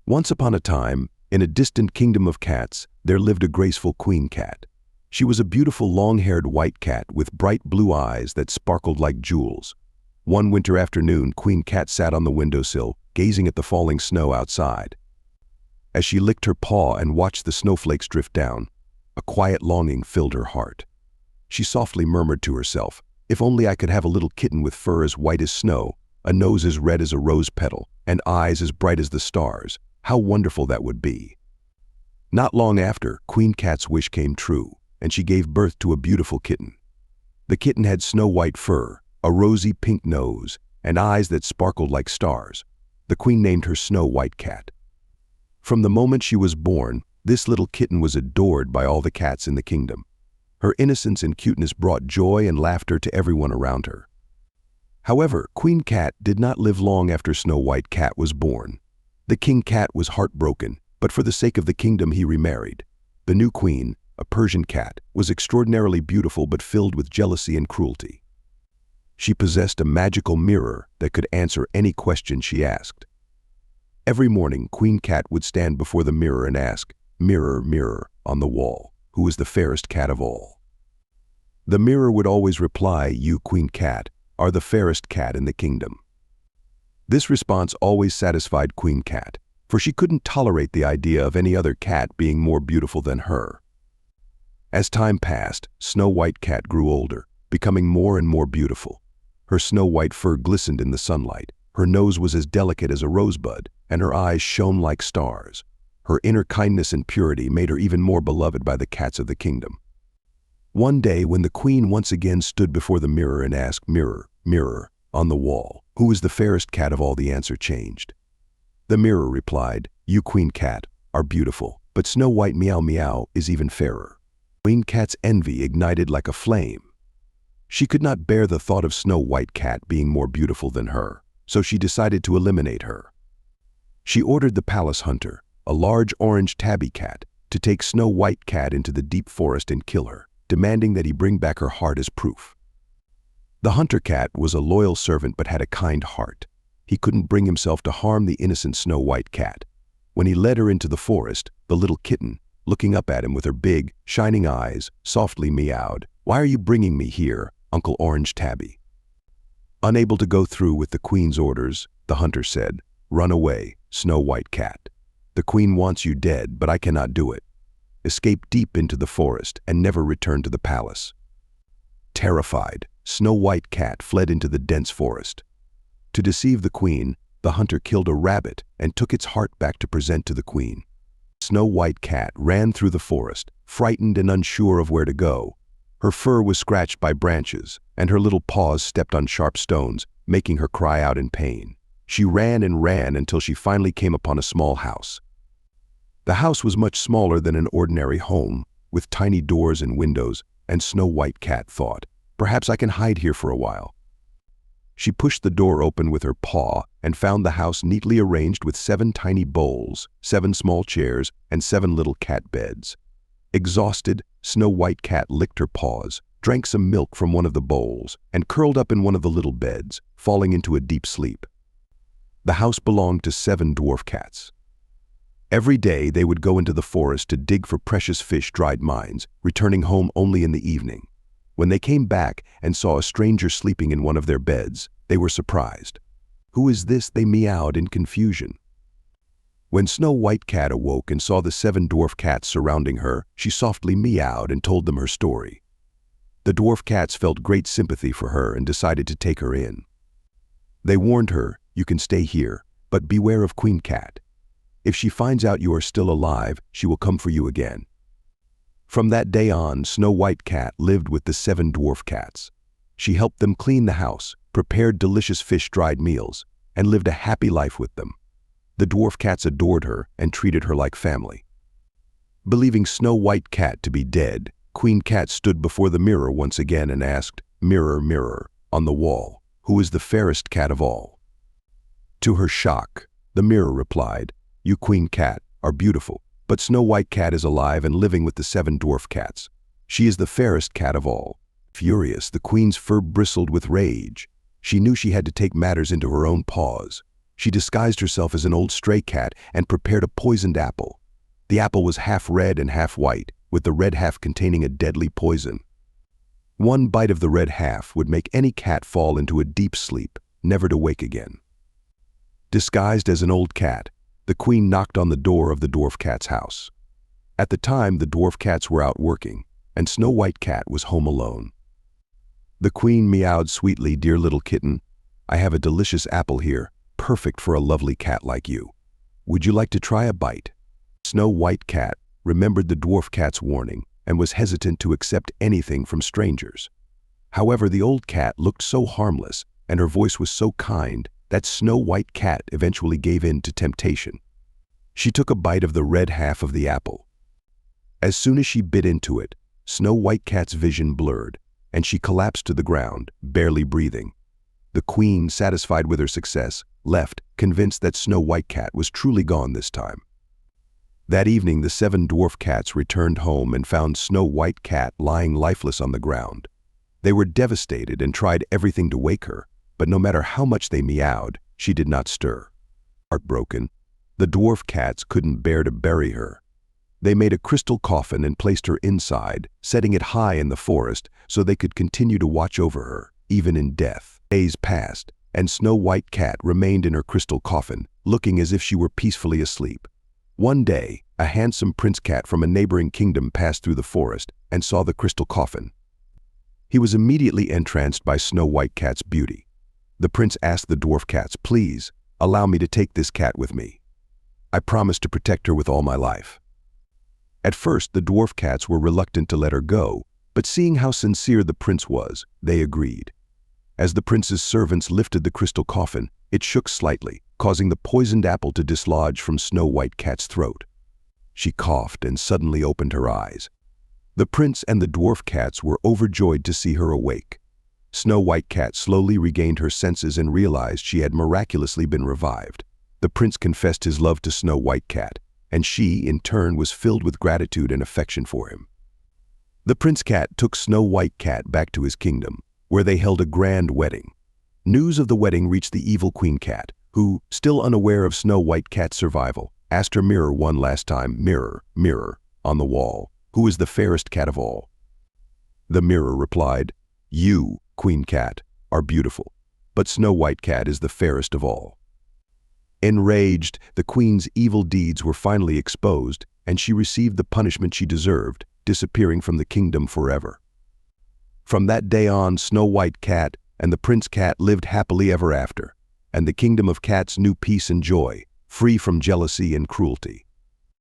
Once upon a time, in a distant kingdom of cats, there lived a graceful queen cat. She was a beautiful long-haired white cat with bright blue eyes that sparkled like jewels. One winter afternoon, Queen Cat sat on the windowsill, gazing at the falling snow outside. As she licked her paw and watched the snowflakes drift down, a quiet longing filled her heart. She softly murmured to herself, "If only I could have a little kitten with fur as white as snow, a nose as red as a rose petal, and eyes as bright as the stars. How wonderful that would be." Not long after, Queen Cat's wish came true, and she gave birth to a beautiful kitten. The kitten had snow-white fur, a rosy pink nose, and eyes that sparkled like stars. The queen named her Snow White Cat. From the moment she was born, this little kitten was adored by all the cats in the kingdom. Her innocence and cuteness brought joy and laughter to everyone around her. However, Queen Cat did not live long after Snow White Cat was born. The King Cat was heartbroken, but for the sake of the kingdom he remarried. The new queen, a Persian cat, was extraordinarily beautiful but filled with jealousy and cruelty. She possessed a magical mirror that could answer any question she asked. Every morning, Queen Cat would stand before the mirror and ask, "Mirror, mirror on the wall, who is the fairest cat of all?" The mirror would always reply, "You, Queen Cat, are the fairest cat in the kingdom." This response always satisfied Queen Cat, for she couldn't tolerate the idea of any other cat being more beautiful than her. As time passed, Snow White Cat grew older, becoming more and more beautiful. Her snow-white fur glistened in the sunlight, her nose was as delicate as a rosebud, and her eyes shone like stars. Her inner kindness and purity made her even more beloved by the cats of the kingdom. One day, when the queen once again stood before the mirror and asked, "Mirror, mirror on the wall, who is the fairest cat of all?" the answer changed. The mirror replied, "You, Queen Cat, are beautiful, but Snow White Meow Meow is even fairer." Queen Cat's envy ignited like a flame. She could not bear the thought of Snow White Cat being more beautiful than her, so she decided to eliminate her. She ordered the palace hunter, a large orange tabby cat, to take Snow White Cat into the deep forest and kill her, demanding that he bring back her heart as proof. The hunter cat was a loyal servant but had a kind heart. He couldn't bring himself to harm the innocent Snow White Cat. When he led her into the forest, the little kitten, looking up at him with her big, shining eyes, softly meowed, "Why are you bringing me here, Uncle Orange Tabby?" Unable to go through with the queen's orders, the hunter said, "Run away, Snow White Cat. The queen wants you dead, but I cannot do it. Escape deep into the forest and never return to the palace." Terrified, Snow White Cat fled into the dense forest. To deceive the queen, the hunter killed a rabbit and took its heart back to present to the queen. Snow White Cat ran through the forest, frightened and unsure of where to go. Her fur was scratched by branches, and her little paws stepped on sharp stones, making her cry out in pain. She ran and ran until she finally came upon a small house. The house was much smaller than an ordinary home, with tiny doors and windows, and Snow White Cat thought, "Perhaps I can hide here for a while." She pushed the door open with her paw and found the house neatly arranged with 7 tiny bowls, 7 small chairs, and 7 little cat beds. Exhausted, Snow White Cat licked her paws, drank some milk from one of the bowls, and curled up in one of the little beds, falling into a deep sleep. The house belonged to 7 dwarf cats. Every day they would go into the forest to dig for precious fish, dried mines, returning home only in the evening. When they came back and saw a stranger sleeping in one of their beds, they were surprised. "Who is this?" they meowed in confusion. When Snow White Cat awoke and saw the 7 dwarf cats surrounding her, she softly meowed and told them her story. The dwarf cats felt great sympathy for her and decided to take her in. They warned her, "You can stay here, but beware of Queen Cat. If she finds out you are still alive, she will come for you again." From that day on, Snow White Cat lived with the 7 dwarf cats. She helped them clean the house, prepared delicious fish, dried meals, and lived a happy life with them. The dwarf cats adored her and treated her like family. Believing Snow White Cat to be dead, Queen Cat stood before the mirror once again and asked, "Mirror, mirror on the wall, who is the fairest cat of all?" To her shock, the mirror replied, "You, Queen Cat, are beautiful, but Snow White Cat is alive and living with the 7 dwarf cats. She is the fairest cat of all." Furious, the queen's fur bristled with rage. She knew she had to take matters into her own paws. She disguised herself as an old stray cat and prepared a poisoned apple. The apple was half red and half white, with the red half containing a deadly poison. One bite of the red half would make any cat fall into a deep sleep, never to wake again. Disguised as an old cat, the queen knocked on the door of the dwarf cat's house. At the time, the dwarf cats were out working, and Snow White Cat was home alone. The queen meowed sweetly, "Dear little kitten, I have a delicious apple here, perfect for a lovely cat like you. Would you like to try a bite?" Snow White Cat remembered the dwarf cat's warning and was hesitant to accept anything from strangers. However, the old cat looked so harmless and her voice was so kind that Snow White Cat eventually gave in to temptation. She took a bite of the red half of the apple. As soon as she bit into it, Snow White Cat's vision blurred, and she collapsed to the ground, barely breathing. The queen, satisfied with her success, left, convinced that Snow White Cat was truly gone this time. That evening, the 7 dwarf cats returned home and found Snow White Cat lying lifeless on the ground. They were devastated and tried everything to wake her, but no matter how much they meowed, she did not stir. Heartbroken, the dwarf cats couldn't bear to bury her. They made a crystal coffin and placed her inside, setting it high in the forest so they could continue to watch over her, even in death. Days passed, and Snow White Cat remained in her crystal coffin, looking as if she were peacefully asleep. One day, a handsome prince cat from a neighboring kingdom passed through the forest and saw the crystal coffin. He was immediately entranced by Snow White Cat's beauty. The prince asked the dwarf cats, "Please, allow me to take this cat with me. I promise to protect her with all my life." At first, the dwarf cats were reluctant to let her go, but seeing how sincere the prince was, they agreed. As the prince's servants lifted the crystal coffin, it shook slightly, causing the poisoned apple to dislodge from Snow White Cat's throat. She coughed and suddenly opened her eyes. The prince and the dwarf cats were overjoyed to see her awake. Snow White Cat slowly regained her senses and realized she had miraculously been revived. The prince confessed his love to Snow White Cat, and she, in turn, was filled with gratitude and affection for him. The prince cat took Snow White Cat back to his kingdom, where they held a grand wedding. News of the wedding reached the evil queen cat, who, still unaware of Snow White Cat's survival, asked her mirror one last time, "Mirror, mirror, on the wall, who is the fairest cat of all?" The mirror replied, "You, Queen Cat, are beautiful, but Snow White Cat is the fairest of all." Enraged, the queen's evil deeds were finally exposed, and she received the punishment she deserved, disappearing from the kingdom forever. From that day on, Snow White Cat and the Prince Cat lived happily ever after, and the kingdom of cats knew peace and joy, free from jealousy and cruelty.